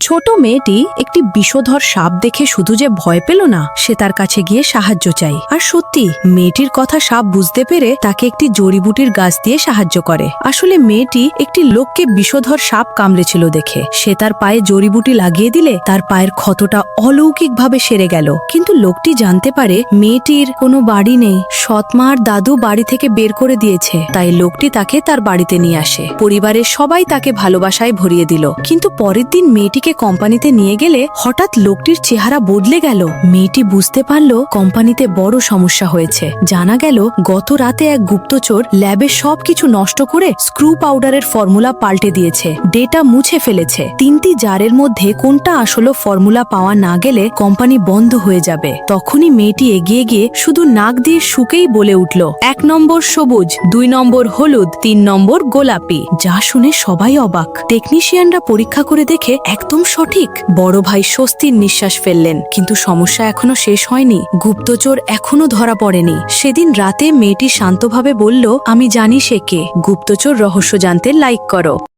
ছোট মেয়েটি একটি বিষধর সাপ দেখে শুধু যে ভয় পেল না, সে তার কাছে গিয়ে সাহায্য চাই। আর সত্যি মেয়েটির কথা সাপ বুঝতে পেরে তাকে একটি জড়িবুটির গাছ দিয়ে সাহায্য করে। আসলে মেয়েটি একটি লোককে বিষধর সাপ কামড়েছিল দেখে সে তার পায়ে জড়িবুটি লাগিয়ে দিলে তার পায়ের ক্ষতটা অলৌকিকভাবে সেরে গেল। কিন্তু লোকটি জানতে পারে মেয়েটির কোনো বাড়ি নেই, সৎমা আর দাদু বাড়ি থেকে বের করে দিয়েছে। তাই লোকটি তাকে তার বাড়িতে নিয়ে আসে। পরিবারের সবাই তাকে ভালোবাসায় ভরিয়ে দিল। কিন্তু পরের দিন মেয়েটিকে কোম্পানিতে নিয়ে গেলে হঠাৎ লোকটির চেহারা বদলে গেল। মেয়েটি বুঝতে পারল কোম্পানিতে বড় সমস্যা হয়েছে। জানা গেল গত রাতে এক গুপ্তচর ল্যাবে সবকিছু নষ্ট করে স্ক্রু পাউডারের ফর্মুলা পাল্টে দিয়েছে, ডেটা মুছে ফেলেছে। 3টি জারের মধ্যে কোনটা আসলে ফর্মুলা পাওয়া না গেলে কোম্পানি বন্ধ হয়ে যাবে। তখনই মেয়েটি এগিয়ে গিয়ে শুধু নাক দিয়ে শুকেই বলে উঠল, 1 নম্বর সবুজ, 2 নম্বর হলুদ, 3 নম্বর গোলাপি। যা শুনে সবাই অবাক। টেকনিশিয়ানরা পরীক্ষা করে দেখে একদম সঠিক। বড় ভাই স্বস্তির নিঃশ্বাস ফেললেন। কিন্তু সমস্যা এখনো শেষ হয়নি। গুপ্তচর এখনো ধরা পড়েনি। সেদিন রাতে মেয়েটি শান্তভাবে বলল, আমি জানি সে কে। গুপ্তচর রহস্য জানতে লাইক করো।